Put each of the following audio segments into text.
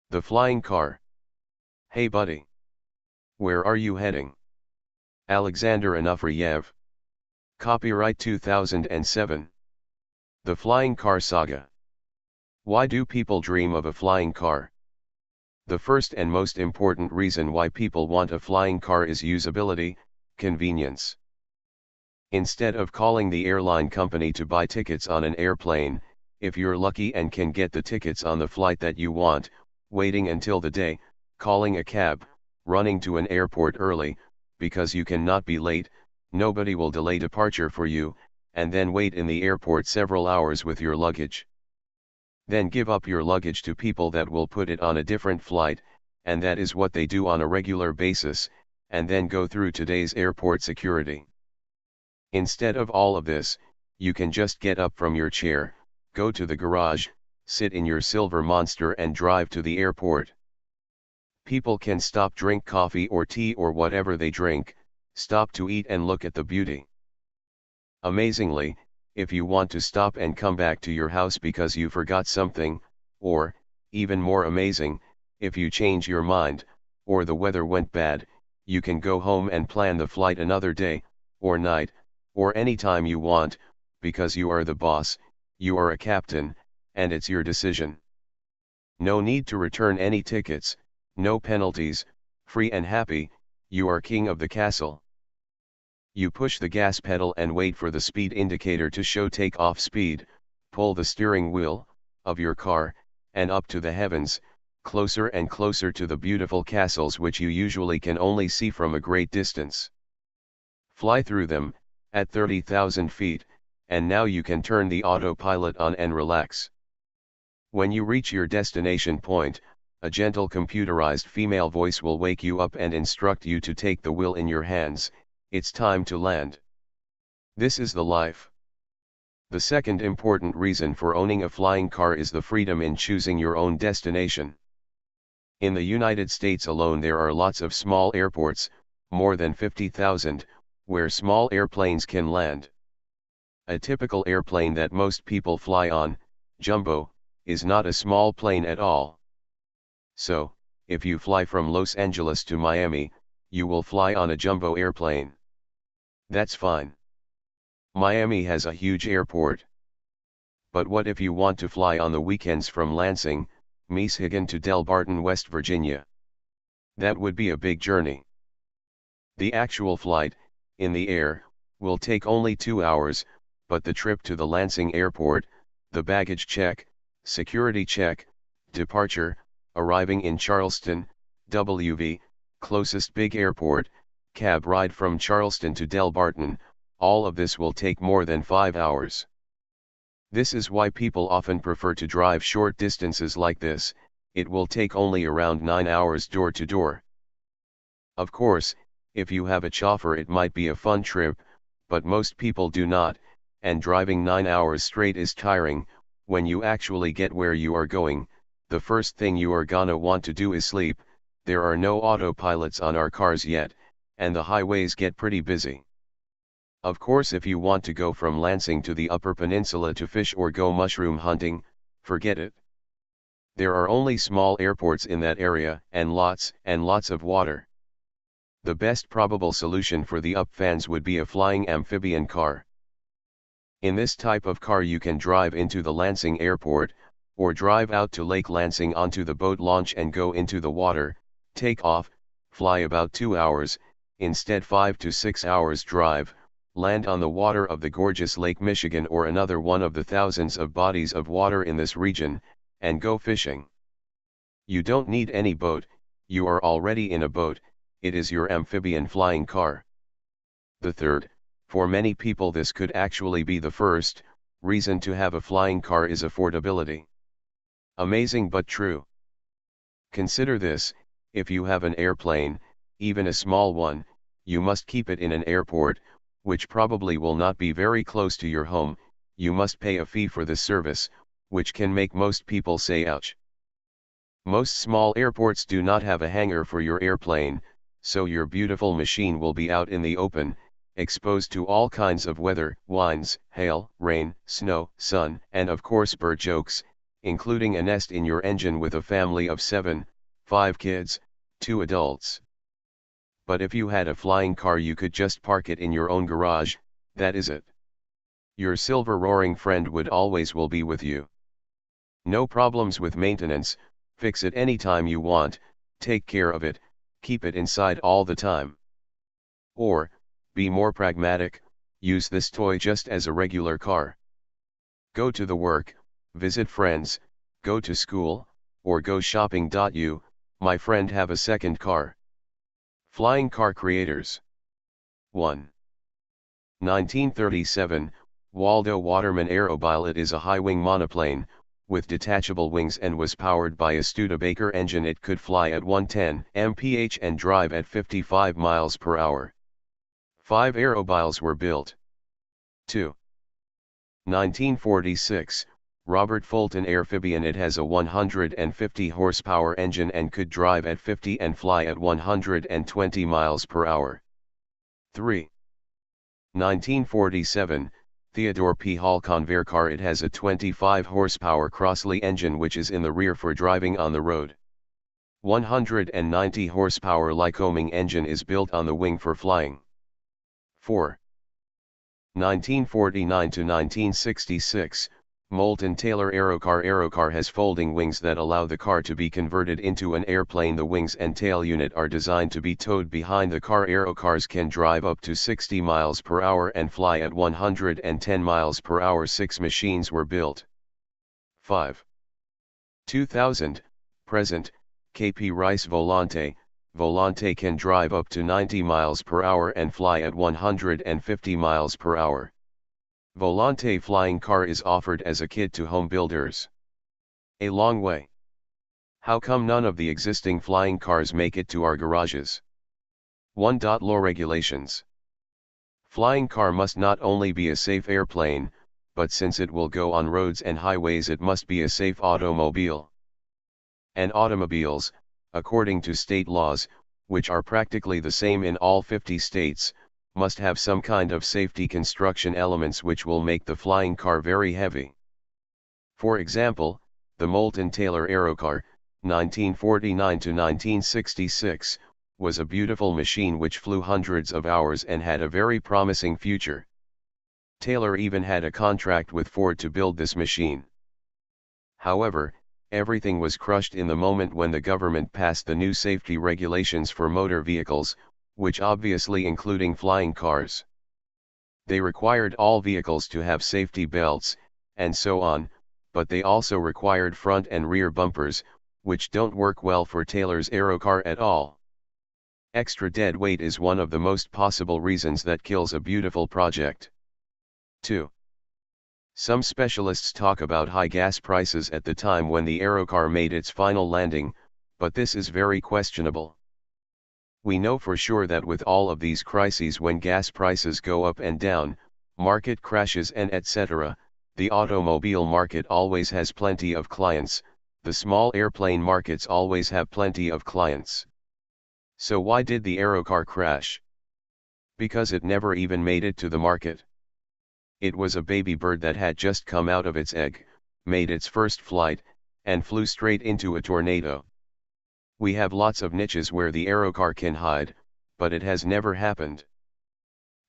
The Flying Car. Hey buddy. Where are you heading? Alexander Anufriev. Copyright 2007. The Flying Car Saga. Why do people dream of a flying car? The first and most important reason why people want a flying car is usability, convenience. Instead of calling the airline company to buy tickets on an airplane, if you're lucky and can get the tickets on the flight that you want, waiting until the day, calling a cab, running to an airport early, because you cannot be late, nobody will delay departure for you, and then wait in the airport several hours with your luggage. Then give up your luggage to people that will put it on a different flight, and that is what they do on a regular basis, and then go through today's airport security. Instead of all of this, you can just get up from your chair, go to the garage, sit in your silver monster and drive to the airport. People can stop, drink coffee or tea or whatever they drink, stop to eat and look at the beauty. Amazingly, if you want to stop and come back to your house because you forgot something, or, even more amazing, if you change your mind, or the weather went bad, you can go home and plan the flight another day, or night, or any time you want, because you are the boss, you are a captain, and it's your decision. No need to return any tickets, no penalties, free and happy, you are king of the castle. You push the gas pedal and wait for the speed indicator to show takeoff speed, pull the steering wheel of your car, and up to the heavens, closer and closer to the beautiful castles which you usually can only see from a great distance. Fly through them, at 30,000 feet, and now you can turn the autopilot on and relax. When you reach your destination point, a gentle computerized female voice will wake you up and instruct you to take the wheel in your hands. It's time to land. This is the life. The second important reason for owning a flying car is the freedom in choosing your own destination. In the United States alone there are lots of small airports, more than 50,000, where small airplanes can land. A typical airplane that most people fly on, jumbo, is not a small plane at all. So, if you fly from Los Angeles to Miami, you will fly on a jumbo airplane. That's fine. Miami has a huge airport. But what if you want to fly on the weekends from Lansing, Michigan to Delbarton, West Virginia? That would be a big journey. The actual flight, in the air, will take only 2 hours, but the trip to the Lansing airport, the baggage check, security check, departure, arriving in Charleston, WV, closest big airport, cab ride from Charleston to Delbarton, all of this will take more than 5 hours. This is why people often prefer to drive short distances like this. It will take only around 9 hours door to door. Of course, if you have a chauffeur it might be a fun trip, but most people do not, and driving 9 hours straight is tiring. When you actually get where you are going, the first thing you are gonna want to do is sleep. There are no autopilots on our cars yet, and the highways get pretty busy. Of course, if you want to go from Lansing to the Upper Peninsula to fish or go mushroom hunting, forget it. There are only small airports in that area and lots of water. The best probable solution for the UP fans would be a flying amphibian car. In this type of car you can drive into the Lansing airport, or drive out to Lake Lansing onto the boat launch and go into the water, take off, fly about 2 hours, instead 5 to 6 hours drive, land on the water of the gorgeous Lake Michigan or another one of the thousands of bodies of water in this region, and go fishing. You don't need any boat, you are already in a boat, it is your amphibian flying car. The third, for many people this could actually be the first, reason to have a flying car is affordability. Amazing but true. Consider this, if you have an airplane, even a small one, you must keep it in an airport, which probably will not be very close to your home. You must pay a fee for this service, which can make most people say ouch. Most small airports do not have a hangar for your airplane, so your beautiful machine will be out in the open, exposed to all kinds of weather, winds, hail, rain, snow, sun, and of course bird jokes, including a nest in your engine with a family of 7, 5 kids, 2 adults. But if you had a flying car, you could just park it in your own garage, that is it. Your silver roaring friend would always will be with you. No problems with maintenance, fix it anytime you want, take care of it, keep it inside all the time. Or, be more pragmatic, use this toy just as a regular car. Go to the work, visit friends, go to school, or go shopping. You, my friend, have a second car. Flying car creators. 1. 1937, Waldo Waterman Aero. It is a high-wing monoplane, with detachable wings, and was powered by a Studebaker engine. It could fly at 110 mph and drive at 55 miles per hour. 5 aerobiles were built. 2. 1946, Robert Fulton Airphibian. It has a 150 horsepower engine and could drive at 50 and fly at 120 miles per hour. 3. 1947, Theodore P. Hall Convair car. It has a 25 horsepower Crossley engine which is in the rear for driving on the road. 190 horsepower Lycoming engine is built on the wing for flying. 4. 1949 to 1966, Moulton Taylor Aerocar. Aerocar has folding wings that allow the car to be converted into an airplane. The wings and tail unit are designed to be towed behind the car. Aerocars can drive up to 60 miles per hour and fly at 110 miles per hour. 6 machines were built. 5. 2000, present, KP Rice Volante. Volante can drive up to 90 miles per hour and fly at 150 miles per hour. Volante flying car is offered as a kit to home builders. A long way. How come none of the existing flying cars make it to our garages? 1. Law regulations. Flying car must not only be a safe airplane, but since it will go on roads and highways, it must be a safe automobile. And automobiles, according to state laws, which are practically the same in all 50 states, must have some kind of safety construction elements which will make the flying car very heavy. For example, the Moulton Taylor Aerocar, 1949 to 1966, was a beautiful machine which flew hundreds of hours and had a very promising future. Taylor even had a contract with Ford to build this machine. However, everything was crushed in the moment when the government passed the new safety regulations for motor vehicles, which obviously including flying cars. They required all vehicles to have safety belts, and so on, but they also required front and rear bumpers, which don't work well for Taylor's Aerocar at all. Extra dead weight is one of the most possible reasons that kills a beautiful project. 2. Some specialists talk about high gas prices at the time when the Aerocar made its final landing, but this is very questionable. We know for sure that with all of these crises, when gas prices go up and down, market crashes and etc., the automobile market always has plenty of clients, the small airplane markets always have plenty of clients. So why did the Aerocar crash? Because it never even made it to the market. It was a baby bird that had just come out of its egg, made its first flight, and flew straight into a tornado. We have lots of niches where the Aerocar can hide, but it has never happened.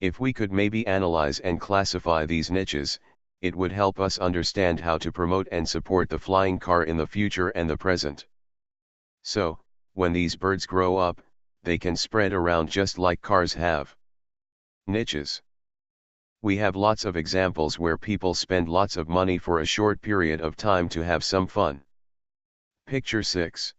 If we could maybe analyze and classify these niches, it would help us understand how to promote and support the flying car in the future and the present. So, when these birds grow up, they can spread around just like cars have. Niches. We have lots of examples where people spend lots of money for a short period of time to have some fun. Picture 6.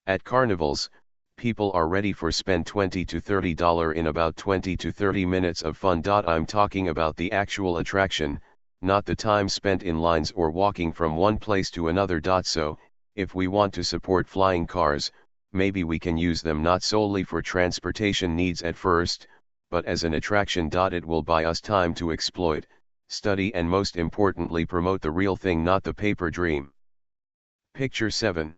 At carnivals, people are ready for spend $20 to $30 in about 20 to 30 minutes of fun. I'm talking about the actual attraction, not the time spent in lines or walking from one place to another. So, if we want to support flying cars, maybe we can use them not solely for transportation needs at first, but as an attraction. It will buy us time to exploit, study, and most importantly promote the real thing, not the paper dream. Picture 7.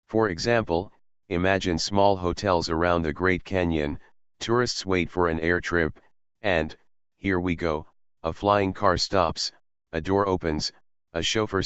For example, imagine small hotels around the Great Canyon, tourists wait for an air trip, and, here we go, a flying car stops, a door opens, a chauffeur